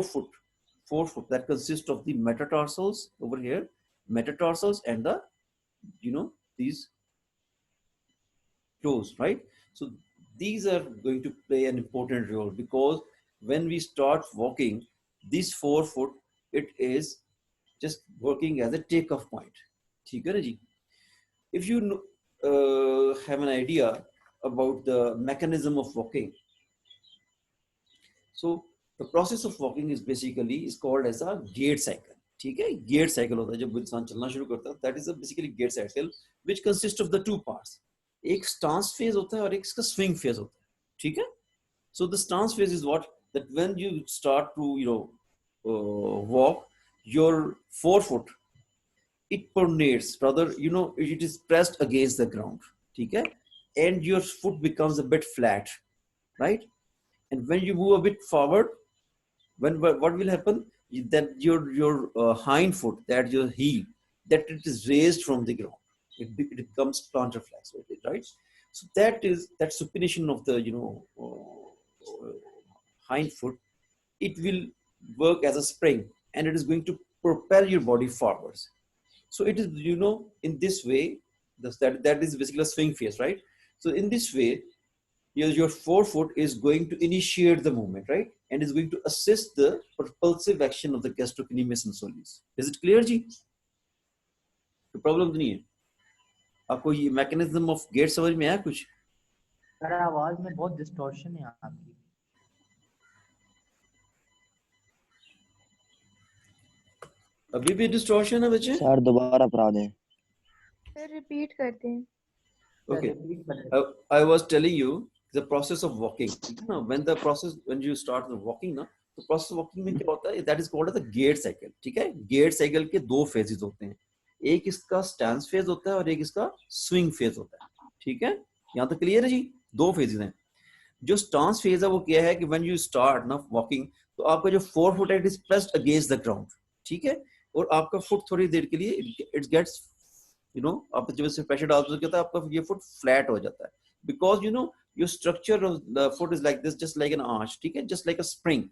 forefoot that consists of the metatarsals over here, metatarsals, and the, these toes, right? So these are going to play an important role, because when we start walking, this forefoot, it is just working as a takeoff point. ठीक है ना जी? If you have an idea about the mechanism of walking, so the process of walking is basically is called as a gait cycle. ठीक है? Gait cycle होता है जब इंसान चलना शुरू करता है. That is a basically gait cycle which consists of the two parts. एक stance phase होता है और एक इसका swing phase होता है. ठीक है? So the stance phase is what, that when you start to walk, your forefoot, it pronates, rather it is pressed against the ground. ठीक है? And your foot becomes a bit flat, right? And when you move a bit forward, what will happen? That your hind foot, that your heel, that it is raised from the ground. It becomes plantar flex, right? So that supination of the hind foot, it will work as a spring, and it is going to propel your body forwards. So it is in this way, that is basically a swing phase, right? So in this way, your forefoot is going to initiate the movement, right? And is going to assist the propulsive action of the gastrocnemius and soleus. Is it clear, जी? कोई problem तो नहीं है? आपको ये mechanism of gate समझ में आया कुछ? सर आवाज में बहुत डिस्टॉर्शन है आपकी. अभी भी डिस्टॉर्शन है बच्चे? सर दोबारा पढ़ा दें. सर रिपीट करते हैं. Okay. I was telling you the process of walking. When you start the walking ना, तो process of walking में क्या होता है? That is called as the gait cycle. ठीक है? Gait cycle के दो phases होते हैं. एक इसका stance phase होता है और एक इसका swing phase होता है. ठीक है? यहाँ तक क्लियर है जी? दो phases हैं. जो stance phase है वो क्या है कि when you start ना walking, तो आपका जो forefoot है, it is pressed against the ground. ठीक है? और आपका foot थोड़ी देर के लिए it gets आप जब इसे प्रेशर डालते हो क्या होता है, आपका ये फुट फ्लैट हो जाता है, because your structure of the foot is like this, just like an arch. ठीक है? जस्ट लाइक अ स्प्रिंग,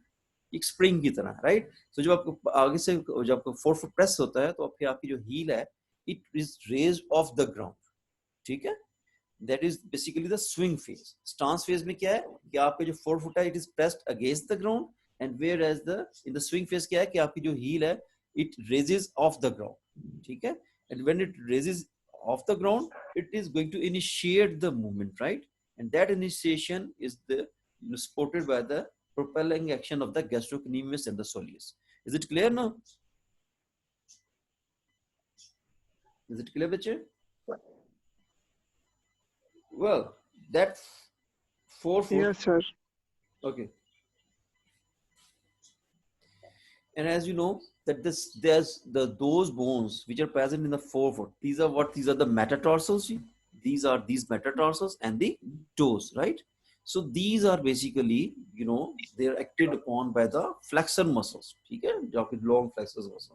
एक स्प्रिंग की तरह, राइट? सो जब आपको आगे से जब आपका फोरफुट प्रेस होता है, तो फिर आपकी जो हील है, it is raised off the ground. ठीक है? That is basically the swing phase. Stance phase में क्या है कि आपका जो फोरफुट है, it is pressed against the ground, and whereas the in the swing phase क्या है कि आपकी जो हील है, it raises off the ground. ठीक है? And when it raises off the ground, it is going to initiate the movement, right? And that initiation is supported by the propelling action of the gastrocnemius and the soleus. Is it clear now? Is it clear, bache? Well, that forefoot. Yes, sir. Okay. And as you know, that there's those bones which are present in the forefoot. These are the metatarsals. These are these metatarsals and the toes, right? So these are basically, they are acted upon by the flexor muscles. Okay? Long flexor muscles.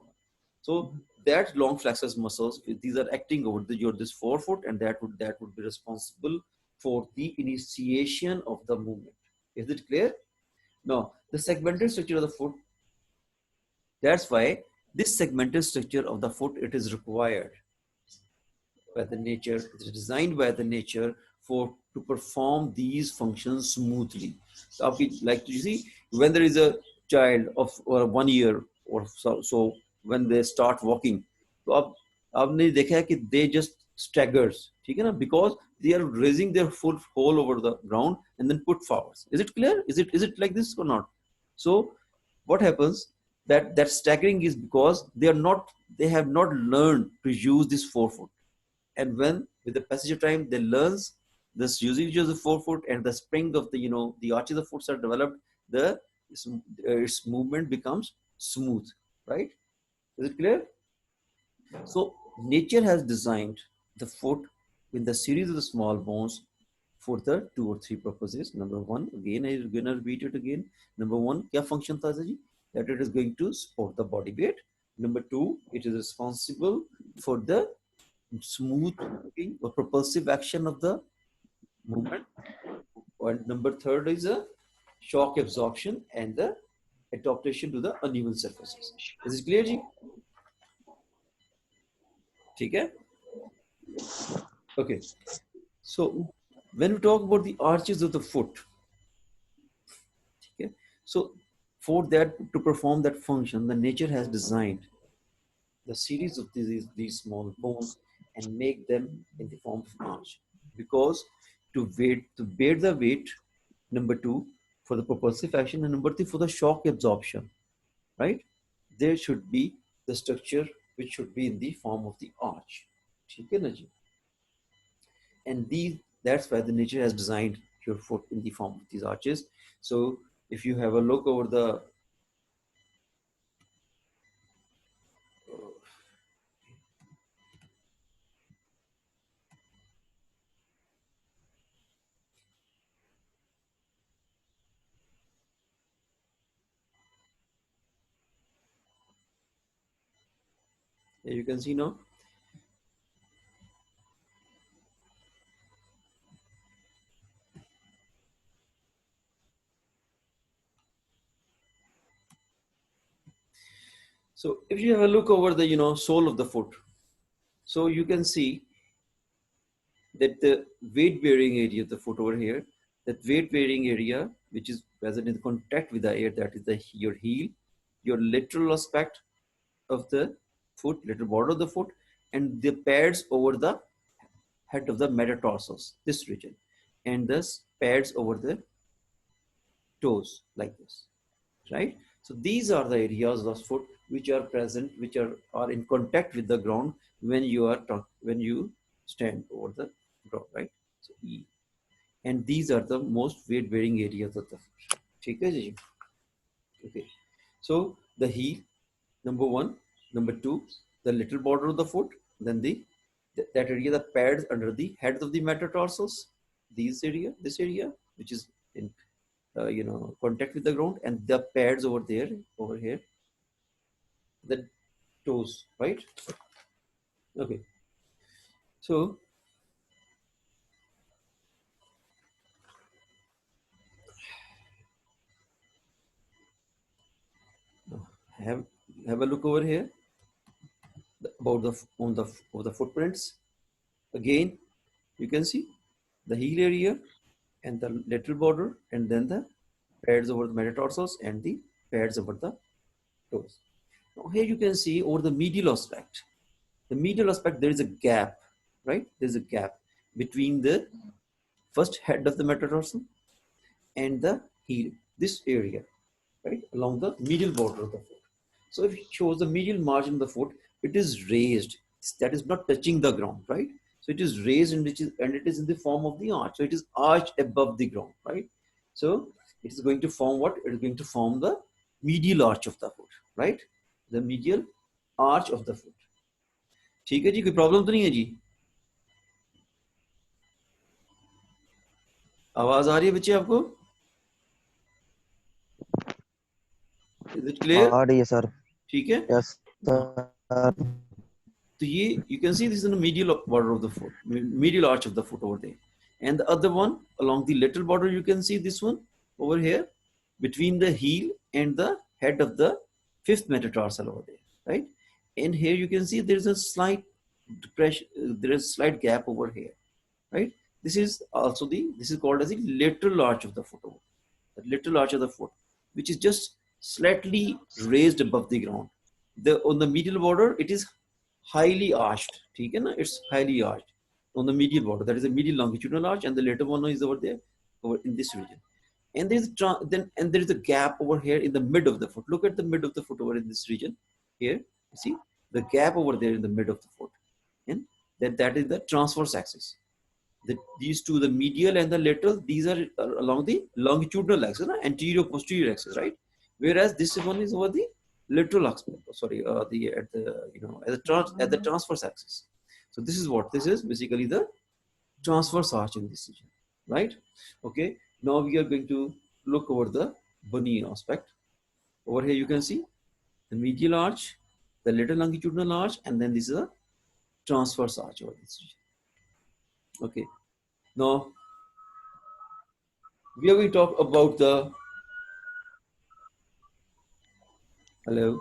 So that long flexor muscles, these are acting over this forefoot, and that would be responsible for the initiation of the movement. Is it clear? Now, the segmental structure of the foot. That's why this segmental structure of the foot, it is required by the nature, it is designed by the nature to perform these functions smoothly. So, like you see, when there is a child of 1 year or so when they start walking, so आपने देखा है कि they just staggers, ठीक है ना? Because they are raising their foot whole over the ground and then put forwards. Is it clear? Is it like this or not? So what happens? That staggering is because they have not learned to use this forefoot, and when with the passage of time they learn this usage of the forefoot and the spring of the arches of the foot are developed, its movement becomes smooth, right? Is it clear? So nature has designed the foot in the series of the small bones for the 2 or 3 purposes. Number one, again I'm gonna repeat it again. Number one, क्या function था जी? That it is going to support the body weight. Number 2, it is responsible for the smooth or propulsive action of the movement. And number 3 is a shock absorption and the adaptation to the uneven surfaces. Is it clear, ji? ठीक है? Okay. So when we talk about the arches of the foot, okay, so for that to perform that function, the nature has designed the series of these small bones and make them in the form of arch. Because to bear the weight, number two, for the propulsive action, and number three, for the shock absorption, right? There should be the structure which should be in the form of the arch. ठीक है ना जी? And that's why the nature has designed your foot in the form of these arches. So if you have a look over the you can see now. So if you have a look over the sole of the foot, so you can see that the weight bearing area of the foot over here, that weight bearing area which is present in contact with the air, that is your heel, your lateral aspect of the foot, lateral border of the foot, and the pads over the head of the metatarsals, this region, and thus pads over the toes like this, right? So these are the areas of foot which are present, which are in contact with the ground when you stand over the ground, right? So E, and these are the most weight bearing areas of the foot. ठीक है जी? Okay. So the heel, number one, number two, the little border of the foot, then that area, the pads under the heads of the metatarsals, this area, which is in contact with the ground, and the pads over there, over here, the toes, right? Okay. So have a look over here about the footprints. Again, you can see the heel area and the lateral border, and then the pads over the metatarsals and the pads over the toes. Now here you can see over the medial aspect. The medial aspect, there is a gap, right? There's a gap between the first head of the metatarsal and the heel, this area, right? Along the medial border of the foot. So if it shows the medial margin of the foot, it is raised. That is not touching the ground, right? So it is raised, and it is in the form of the arch. So it is arched above the ground, right? So it is going to form what? It is going to form the medial arch of the foot, right? The medial arch of the foot. ठीक है जी, कोई problem तो नहीं है जी? आवाज आ रही है बच्चे आपको? Is it clear? आ रही है सर. ठीक है. Yes sir. So you can see this is in the medial border of the foot, medial arch of the foot over there. And the other one along the lateral border, you can see this one over here between the heel and the head of the fifth metatarsal over there, right? And here you can see there is a slight depression, there is a slight gap over here, right? This is called as the lateral arch of the foot, the lateral arch of the foot, which is just slightly raised above the ground. On the medial border, it is highly arched, ठीक है ना? It's highly arched on the medial border. That is a medial longitudinal arch, and the lateral one is over there, over in this region. And there is a gap over here in the mid of the foot. Look at the mid of the foot over in this region. Here, you see the gap over there in the mid of the foot, and that is the transverse axis. These two, the medial and the lateral, these are along the longitudinal axis, anterior posterior axis, right? Whereas this one is over the lateral axis. Sorry, at the transverse axis. So this is basically the transverse arch in this region, right? Okay. Now we are going to look over the bony aspect. Over here you can see the medial arch, the lateral longitudinal arch, and then this is a transverse arch over this region. Okay. Now we are going to talk about the Hello.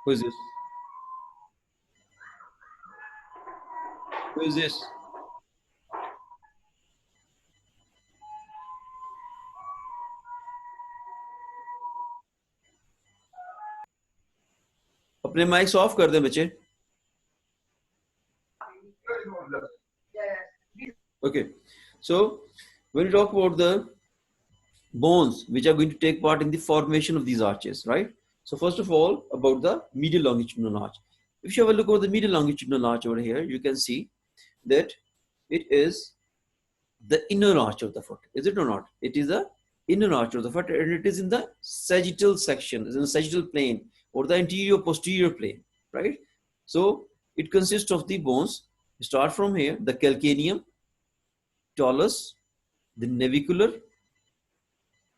Who is this? Who is this? अपने mics of कर दें बच्चे. Okay. So when we talk about the bones which are going to take part in the formation of these arches, right? So first of all, about the medial longitudinal arch. If you have a look over the medial longitudinal arch over here, you can see that it is the inner arch of the foot. Is it or not? It is the inner arch of the foot, and it is in the sagittal section, is in the sagittal plane or the anterior posterior plane, right? So it consists of the bones. Start from here, the calcaneum, talus, the navicular,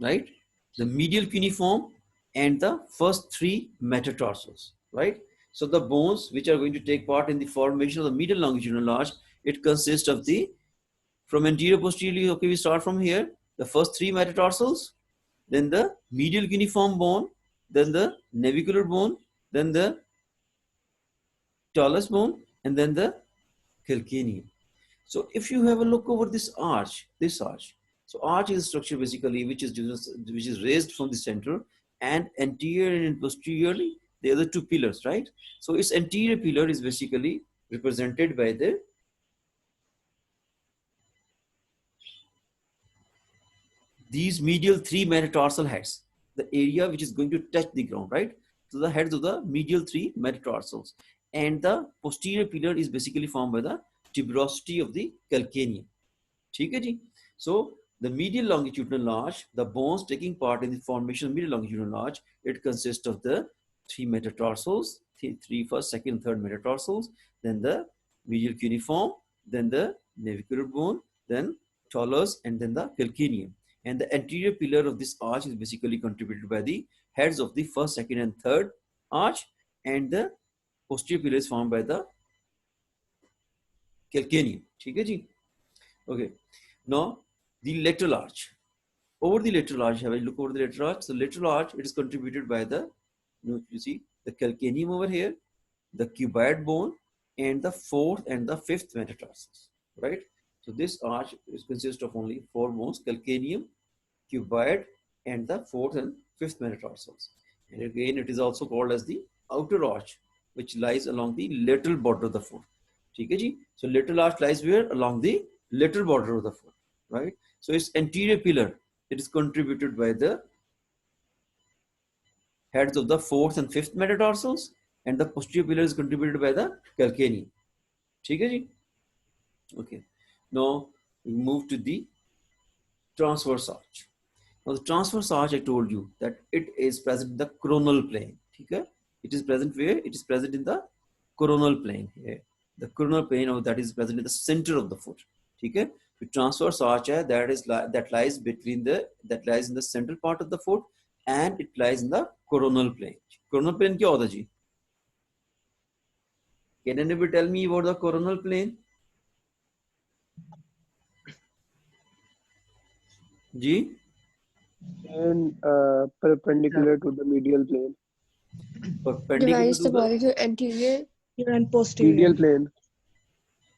right? The medial cuneiform, and the first three metatarsals, right? So the bones which are going to take part in the formation of the medial longitudinal arch, it consists of the, from anterior posterior, okay, we start from here, the first three metatarsals, then the medial cuneiform bone, then the navicular bone, then the talus bone, and then the calcaneum. So if you have a look over this arch, so arch is a structure basically which is raised from the center, and anterior and posteriorly the other two pillars, right? So its anterior pillar is basically represented by these medial three metatarsal heads, the area which is going to touch the ground, right? So the heads of the medial three metatarsals, and the posterior pillar is basically formed by the tuberosity of the calcaneum. ठीक है जी? So the medial longitudinal arch, the bones taking part in the formation of medial longitudinal arch, it consists of the three metatarsals, three first, second, third metatarsals, then the medial cuneiform, then the navicular bone, then talus, and then the calcaneum. And the anterior pillar of this arch is basically contributed by the heads of the first, second, and third arch, and the posterior pillar is formed by the calcaneum. ठीक है जी? Okay. Now the lateral arch. Over the lateral arch, have a look over the lateral arch. So lateral arch, it is contributed by the, you see the calcaneum over here, the cuboid bone, and the fourth and the fifth metatarsals, right? So this arch is consists of only four bones: calcaneum, cuboid, and the fourth and fifth metatarsals. And again, it is also called as the outer arch, which lies along the lateral border of the foot. ठीक है जी? So lateral arch lies where? Along the lateral border of the foot, right? So its anterior pillar, it is contributed by the heads of the fourth and fifth metatarsals, and the posterior pillar is contributed by the calcaneum. ठीक है जी? Okay. Now we move to the transverse arch. Now the transverse arch, I told you that it is present in the coronal plane. ठीक है? It is present where? It is present in the coronal plane here. The coronal plane, or that is present in the center of the foot. ठीक है? The transverse arch है, that lies in the central part of the foot, and it lies in the coronal plane. Coronal plane क्या होता है जी? Can anybody tell me about the coronal plane? Ji? And perpendicular to the medial plane. Perpendicular Divides to the the body to anterior and posterior. Medial plane.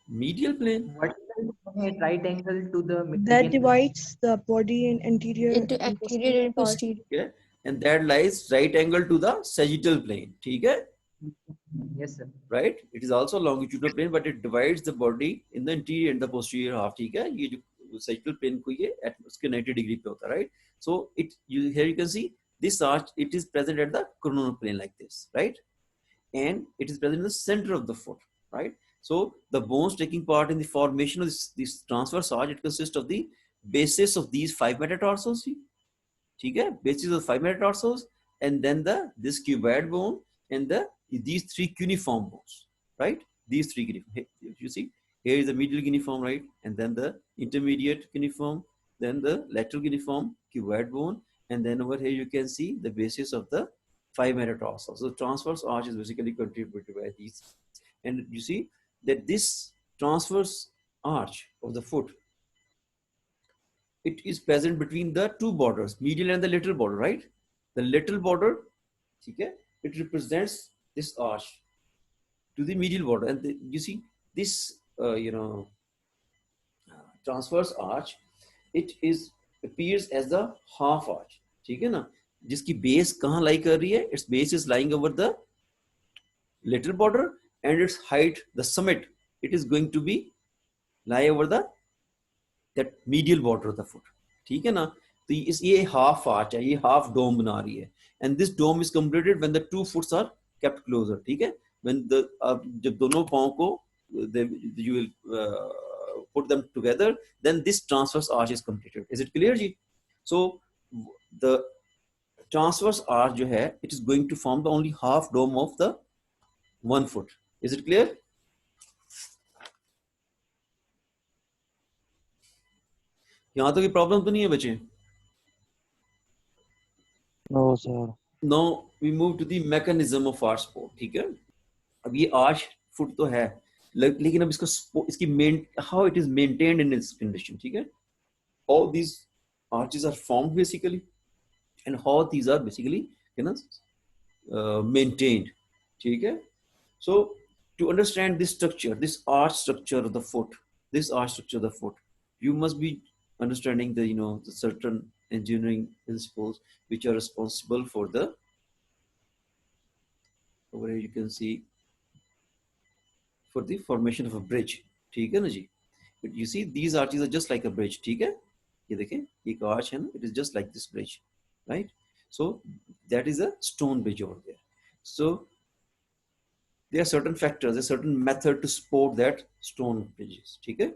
medial plane. Vertical point, right angle to the That median plane. divides the body in anterior into and anterior and part. posterior. Okay? And that lies right angle to the sagittal plane. ठीक है? Yes, sir. Right? It is also longitudinal plane, but it divides the body in the interior and the posterior half. ठीक है? ये जो sagittal plane को ये at उसके 90 degree पे होता है, right? So here you can see this arch. It is present at the coronal plane like this, right? And it is present in the center of the foot, right? So the bones taking part in the formation of this transverse arch, it consists of the basis of these five metatarsals. ठीक है? Basis of five metatarsals, and then this cuboid bone, and these three cuneiform bones, right? These three cuneiform. You see, here is the medial cuneiform, right? And then the intermediate cuneiform, then the lateral cuneiform, cuboid bone, and then over here you can see the basis of the five metatarsals. So the transverse arch is basically contributed by these. And you see that this transverse arch of the foot, it is present between the two borders, medial and the lateral border, right? the little border, ठीक है, it represents this arch to the medial border, and you see this transverse arch, it is appears as the half arch, ठीक है ना, जिसकी base कहाँ lie कर रही है, its base is lying over the little border, and its height, the summit, it is going to be lie over the that medial border of the foot, ठीक है ना. तो ये half arch है, ये half dome बना रही है, and this dome is completed when the two foots are kept closer, ठीक है, when the जब दोनों पाँव को you will put them together, then this transverse arch is completed. Is it clear ji? So the transverse arch जो है, it is going to form the only half dome of the one foot. Is it clear? यहाँ तो कोई problem तो नहीं है बच्चे? No sir. Now we move to the mechanism of arch support, ठीक है. अब ये arch foot तो है, लेकिन अब इसकी how it is maintained in its condition, ठीक है. All these arches are formed basically, and how these are basically maintained, ठीक है. So to understand this structure, this arch structure of the foot, you must be understanding the the certain engineering principles which are responsible for the, over here you can see, for the formation of a bridge, ठीक है ना जी. But you see these arches are just like a bridge, ठीक है, ये देखें एक arch है ना, it is just like this bridge, right? So that is a stone bridge over there. So there are certain factors, a certain method to support that stone bridges, ठीक है.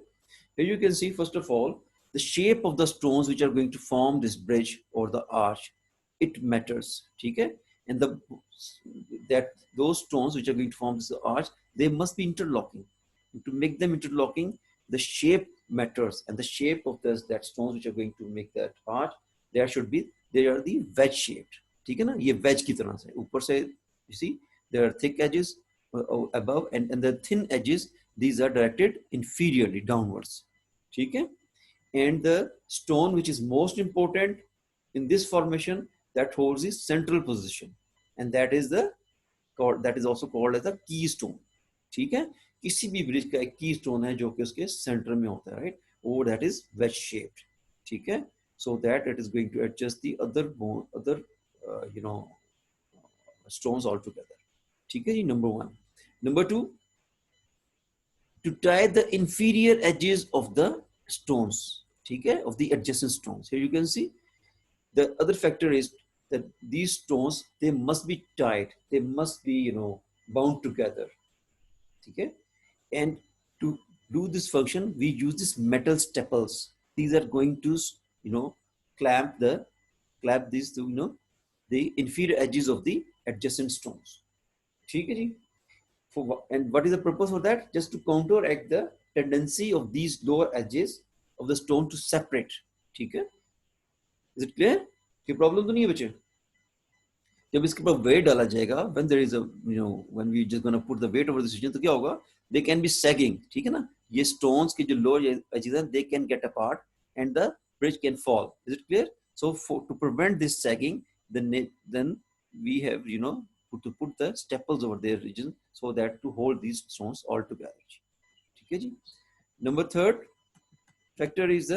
Here you can see first of all the shape of the stones which are going to form this bridge or the arch, it matters, ठीक है, and those stones which are going to form this arch, they must be interlocking. To make them interlocking, the shape matters, and the shape of that stones which are going to make that arch, they are the wedge shaped, ठीक है ना, ये wedge की तरह से ऊपर से, you see there are thick edges above, and the thin edges, these are directed inferiorly downwards, ठीक है. And the stone which is most important in this formation, that holds the central position, and that is also called as the keystone, ठीक है. किसी भी bridge का एक keystone है जो कि उसके center में होता है, right, or that is wedge shaped, ठीक है, so that it is going to adjust the other stones altogether, ठीक है जी. Number one. Number two, to tie the inferior edges of the stones, ठीक है, of the adjacent stones. Here you can see the other factor is that these stones, they must be tied, they must be bound together, ठीक है. And to do this function, we use this metal staples. These are going to clamp these the inferior edges of the adjacent stones, ठीक है जी. And what is the purpose for that? Just to counteract the tendency of these lower edges of the stone to separate, ठीक है. Is it clear? कोई problem तो नहीं है बच्चे? जब इसके ऊपर वेट डाला जाएगा, when there is a when we just gonna put the weight over this region, तो क्या होगा? They can be sagging, ठीक है ना. ये stones के जो lower edges हैं, they can get apart and the bridge can fall. Is it clear? So to prevent this sagging, then we have to put the staples over their region, so that to hold these stones all together, ठीक है जी. Number third factor is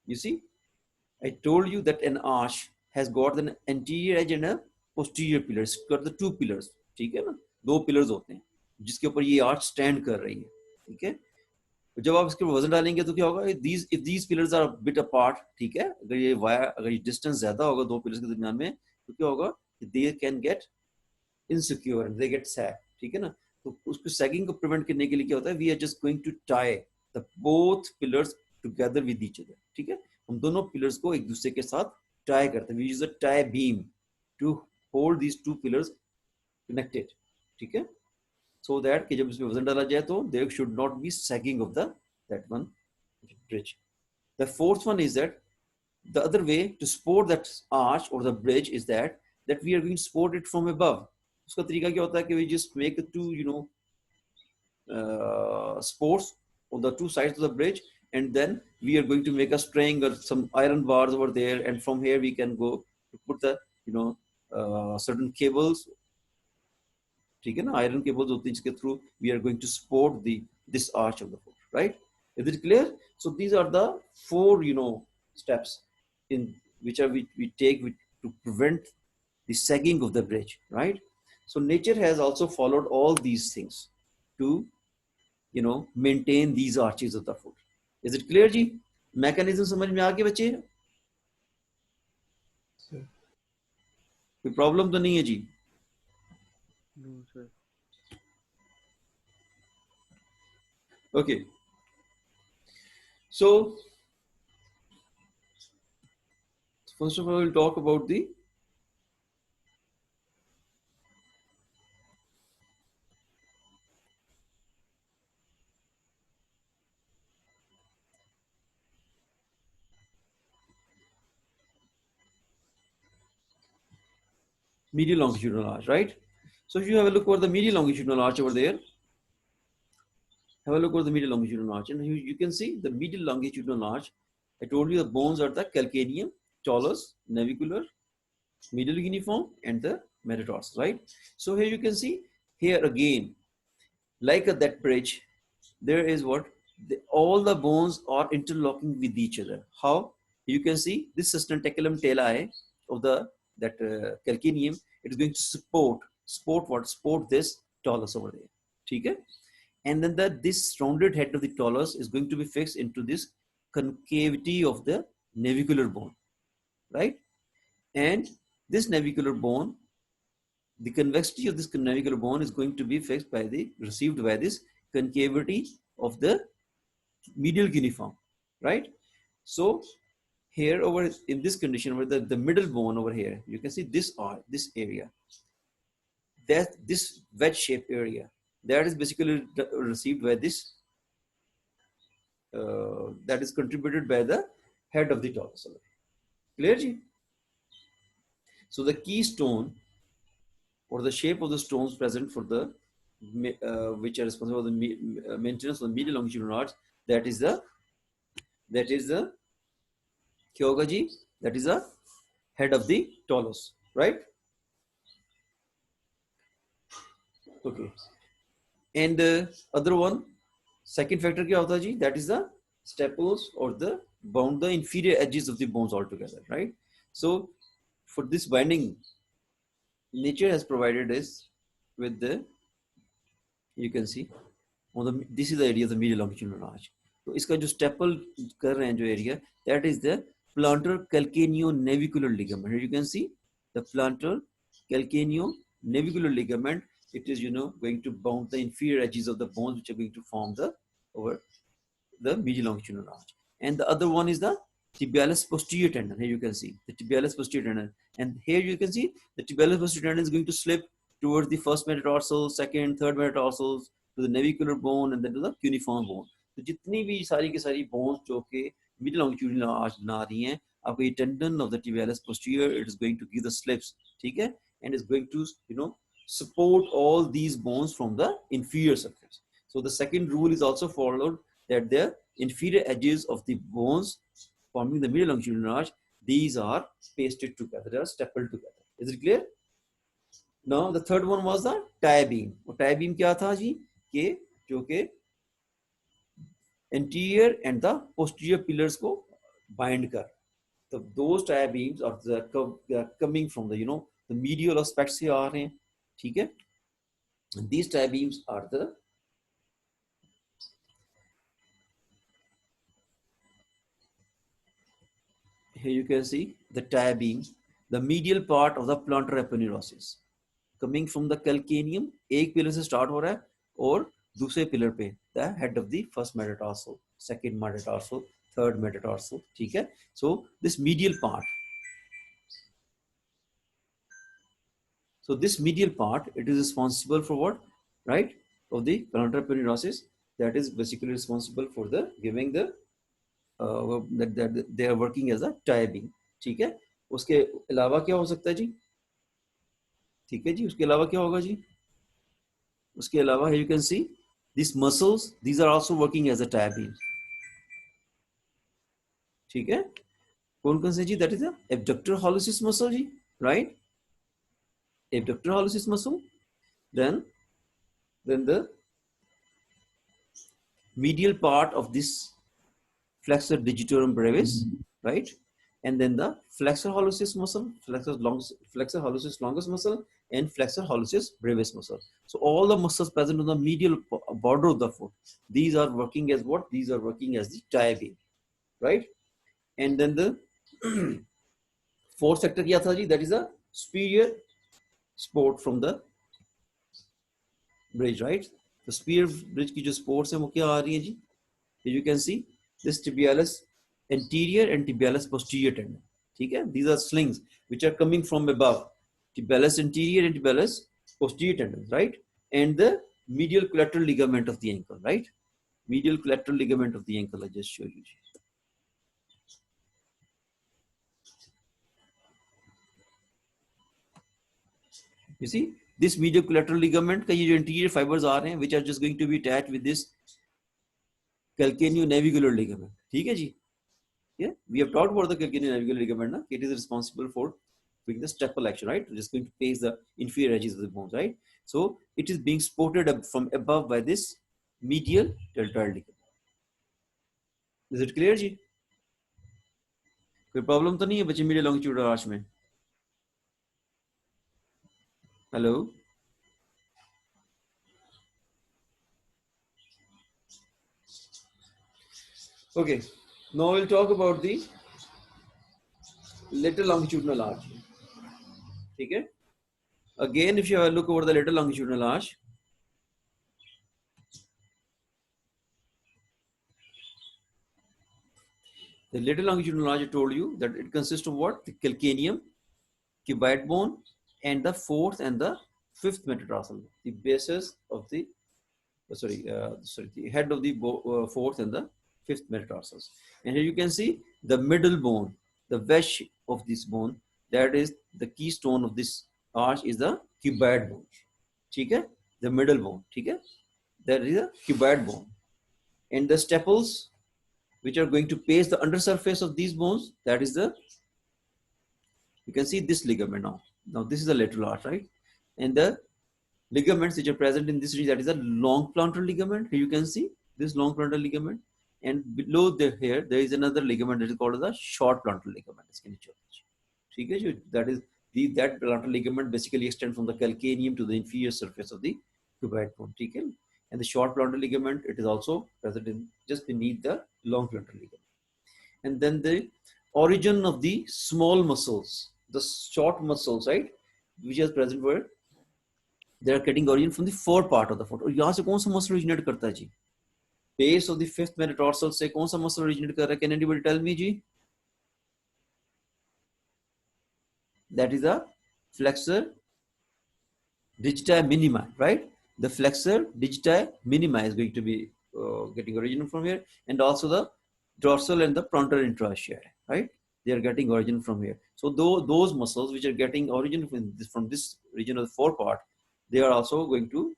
you see, I told you that an arch has got an anterior edge and a posterior pillar. It's got the two pillars, ठीक है ना, दो pillars होते हैं जिसके ऊपर ये arch stand कर रही है, ठीक है. जब आप इसके ऊपर वजन डालेंगे तो क्या होगा, if these pillars are a bit apart, ठीक है, अगर ये distance ज्यादा होगा दो pillars के दरमियान में, तो क्या होगा, they can get insecure and they get sag, ठीक है ना. तो उसको sagging को prevent करने के लिए क्या होता है, we are just going to tie the both pillars together with each other, ठीक है. हम दोनों pillars को एक दूसरे के साथ tie करते हैं. We use a tie beam to hold these two pillars connected, ठीक है, so that कि जब इसमें वजन डाला जाए तो there should not be sagging of that one bridge. The fourth one is that the other way to support that arch or the bridge is that we are going to support it from above. उसका तरीका क्या होता है कि we just make the two supports on the two sides of the bridge, and then we are going to make a string or some iron bars over there, and from here we can go to put the certain cables, ठीक है ना, iron cables होती हैं जिसके through we are going to support this arch of the foot, right? Is it clear? So these are the four steps in which we take to prevent the sagging of the bridge, right? So nature has also followed all these things to maintain these arches of the foot. Is it clear ji? Mechanism समझ में आ गए बच्चे? कोई problem तो नहीं है जी? No, sir. Okay. So first of all, we'll talk about the medial longitudinal arch, right? So if you have a look over the medial longitudinal arch over there, have a look over the medial longitudinal arch, and you can see the medial longitudinal arch. I told you the bones are the calcaneum, talus, navicular, medial uniform, and the metatarsal, right? So here you can see, here again, like that bridge, there is what? All the bones are interlocking with each other. How? You can see this sustentaculum talae of that calcaneum, it is going to support what? Support this talus over there. Okay? And then this rounded head of the talus is going to be fixed into this concavity of the navicular bone, right? And this navicular bone, the convexity of this navicular bone is going to be received by this concavity of the medial cuneiform, right? So here over in this condition, where the middle bone over here, you can see this area, this wedge shaped area, that is basically received by this, that is contributed by the head of the talus. Clear ji? So the keystone or the shape of the stones present for the which are responsible for the maintenance of the medial longitudinal arch, that is the क्या होगा जी? That is the head of the talus, right? Okay. And the other one, second factor क्या होता है जी? That is the staples or the bound the inferior edges of the bones altogether, right? So for this binding, nature has provided us with the, you can see, this is the area of the medial longitudinal arch. तो इसका जो staple कर रहे हैं जो area, that is the plantar calcaneo-navicular ligament. Here you can see the plantar calcaneo-navicular ligament. It is going to bound the inferior edges of the bones which are going to form over the medial longitudinal arch. And the other one is the tibialis posterior tendon. Here you can see the tibialis posterior tendon, and here you can see the tibialis posterior tendon is going to slip towards the first metatarsal, second, third metatarsals, to the navicular bone, and then to the cuneiform bone. तो जितनी भी सारी की सारी bones जो कि medial longitudinal arch बना रही हैं, आपको ये tendon of the tibialis posterior, it is going to give the slips, ठीक है, and is going to support all these bones from the inferior surface. So the second rule is also followed, that the inferior edges of the bones forming the medial longitudinal arch, these are pasted together, they are stapled together. Is it clear? Now the third one was the tie beam. और tie beam क्या था जी? कि जो कि anterior and the posterior pillars को bind कर. So those tie beams are coming from the the medial aspects से आ रहे हैं, ठीक है? And these tie beams are the here you can see the tie beam, the medial part of the plantar aponeurosis coming from the calcaneum. एक pillar से start हो रहा है और दूसरे pillar पे the head of the first metatarsal, second metatarsal, third metatarsal, ठीक है? So this medial part, it is responsible for what, right? Of the plantar aponeurosis, that is basically responsible for the giving the that they are working as a tie beam, ठीक है? उसके अलावा क्या हो सकता है जी? ठीक है जी, उसके अलावा क्या होगा जी? उसके अलावा you can see these muscles, these are also working as a tie beam, ठीक है? कौन कौन से जी? That is the abductor hallucis muscle ji, right? Abductor hallucis muscle, then the medial part of this flexor digitorum brevis, right? And then the flexor hallucis muscle, flexor hallucis longus muscle, and flexor hallucis brevis muscle. So all the muscles present on the medial border of the foot, these are working as what? These are working as the tie beam, right? And then the fourth sector kya tha ji? That is a superior sport from the bridge, right? The superior bridge की जो sports है वो क्या आ रही है जी? You can see this tibialis anterior and tibialis posterior tendon. ठीक है? These are slings which are coming from above. Tibialis anterior and tibialis posterior tendons, right? And the medial collateral ligament of the ankle, right? Medial collateral ligament of the ankle. I just show you. You see this medial collateral ligament का ये जो anterior fibers आ रहे हैं, which are just going to be attached with this calcaneonavicular ligament. ठीक है जी? Yeah, we have talked about the calcaneonavicular ligament. Na? It is responsible for doing the stepple action, right? Just going to pace the inferior edges of the bones, right? So it is being supported up from above by this medial deltoid ligament. Is it clear, जी? कोई problem तो नहीं है बच्चे medial longitudinal arch में? Hello? Okay, now we'll talk about the lateral longitudinal arch. ठीक है? Again, if you have a look over the lateral longitudinal arch, the lateral longitudinal arch, I told you that it consists of what? The calcaneum, cuboid bone, and the fourth and the fifth metatarsal, the bases of the the head of the fourth and the fifth metatarsals. And here you can see the middle bone, the wedge of this bone, that is the keystone of this arch is the cuboid bone. ठीक है? The middle bone. ठीक है? That is a cuboid bone. And the staples which are going to pace the undersurface of these bones, that is the, you can see this ligament now. Now this is the lateral arch, right? And the ligaments which are present in this region, that is a long plantar ligament. Here you can see this long plantar ligament, and below the here there is another ligament that is called the short plantar ligament. That is that plantar ligament basically extends from the calcaneum to the inferior surface of the cuboid bone. And the short plantar ligament, it is also present in just beneath the long plantar ligament. And then the origin of the small muscles, the short muscles, right, which is present where they are getting origin from the fore part of the foot. और यहाँ से कौन सा muscle originate करता है जी? Base of the fifth metatarsal से कौन सा muscle originate कर रहा है? Can anybody tell me ji? That is a flexor digiti minima, right? The flexor digiti minima is going to be getting origin from here, and also the dorsal and the plantar interossei, right? They are getting origin from here. So those muscles which are getting origin from this region of the forepart, they are also going to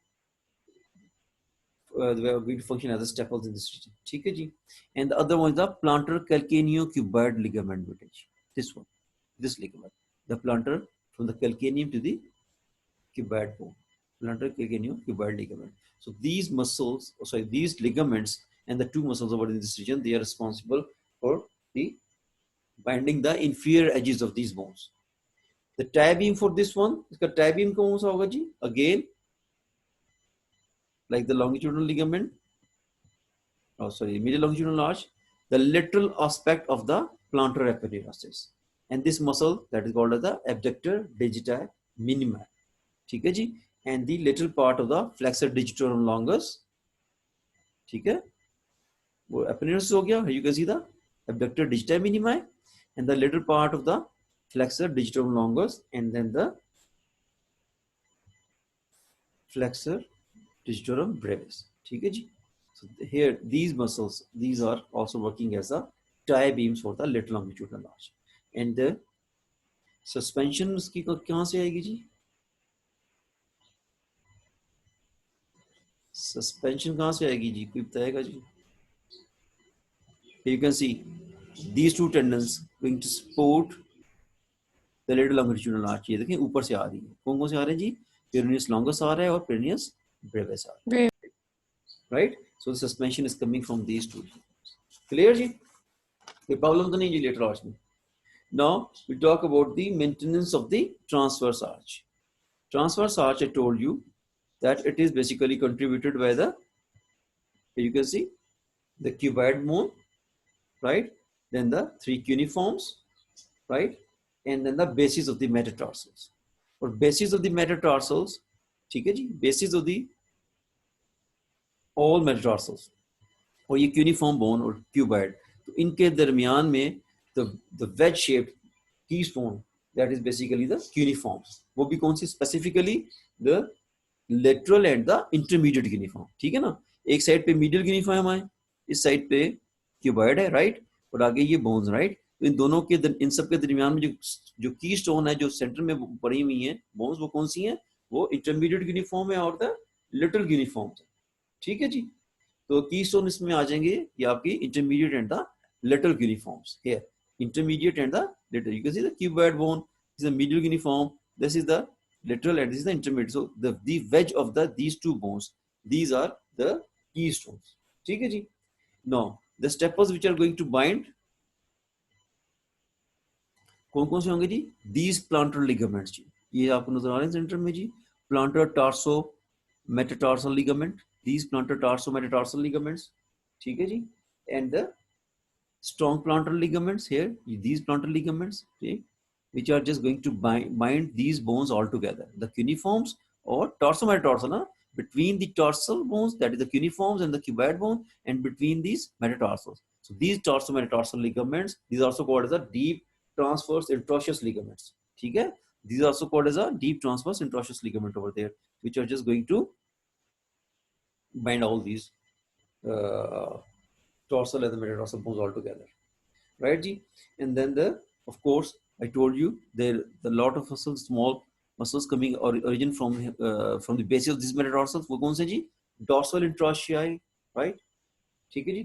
function as a staples in this region. ठीक है जी? And the other one is the plantar calcaneocuboid ligament. This one, this ligament, the plantar from the calcaneum to the cuboid bone. Plantar calcaneocuboid ligament. So these muscles, these ligaments and the two muscles over in this region, they are responsible for the binding the inferior edges of these bones. The tie beam for this one, इसका tie beam कौन सा होगा जी? Again, like the longitudinal ligament, medial longitudinal arch, the lateral aspect of the plantar epineuritis, and this muscle that is called as the abductor digiti minima. ठीक है जी? And the lateral part of the flexor digitorum longus. ठीक है? वो epineuritis हो गया. You can see the abductor digiti minima and the lateral part of the flexor digitorum longus, and then the flexor digitorum brevis. ठीक है जी? So here these muscles, these are also working as a tie beams for the lateral longitudinal arch. And the suspension उसकी कहाँ से आएगी जी? Suspension कहाँ से आएगी जी? कोई बताएगा जी? Here you can see these two tendons going to support the lateral longitudinal arch, ये देखें ऊपर से आ रही है। कौन कौन से आ रहे हैं जी? पेरोनियस लॉन्गस आ रहा है और पेरोनियस ब्रेविस आ रहा है, right? So the suspension is coming from these two. Clear ji? कोई प्रॉब्लम तो नहीं जी लेटर आर्च में? Now we talk about the maintenance of the transverse arch. Transverse arch, I told you that it is basically contributed by the, you can see the cuboid bone, right? Then the three cuneiforms, right? And then the bases of the metatarsals. Or bases of the metatarsals, ठीक है जी? Bases of the all metatarsals, और ये cuneiform bone और cuboid, तो इनके दरमियान में the wedge shaped keystone, that is basically the cuneiforms. वो भी कौन सी? specifically the lateral and the intermediate cuneiform, ठीक है ना? एक साइड पे medial cuneiform है, इस साइड पे cuboid है, right? और आगे ये bones, right? तो इन दोनों के इन सब के दरमियान में जो keystone है, जो सेंटर में पड़ी हुई है bones, वो कौन सी हैं? वो intermediate cuneiform है और the lateral cuneiform है, ठीक है जी? तो keystone इसमें आ जाएंगे ये आपकी intermediate and the lateral cuneiforms here. Intermediate and the lateral. You can see the cuboid bone is the medial cuneiform. This is the lateral and this is the intermediate. So the wedge of these two bones, these are the keystones. ठीक है जी? Now the steppers which are going to bind, कौन कौन से होंगे जी? These plantar ligaments जी, ये आपको नजर आ रहे हैं सेंटर में जी, plantar tarso metatarsal ligament, these plantar tarso metatarsal ligaments, ठीक है जी? And the strong plantar ligaments here, these plantar ligaments, okay, which are just going to bind these bones all together, the cuneiforms or tarsometatarsal, between the tarsal bones, that is the cuneiforms and the cuboid bone, and between these metatarsals. So these tarsometatarsal ligaments, these are also called as a deep transverse interosseous ligaments, ठीक है? These are also called as a deep transverse interosseous ligament over there, which are just going to bind all these dorsal and the metatarsal bones all together, right ji? And then of course I told you there the lot of muscles, small muscles coming origin from the basis of these metatarsals, वो कौन से जी? Dorsal interossei, right? ठीक है जी?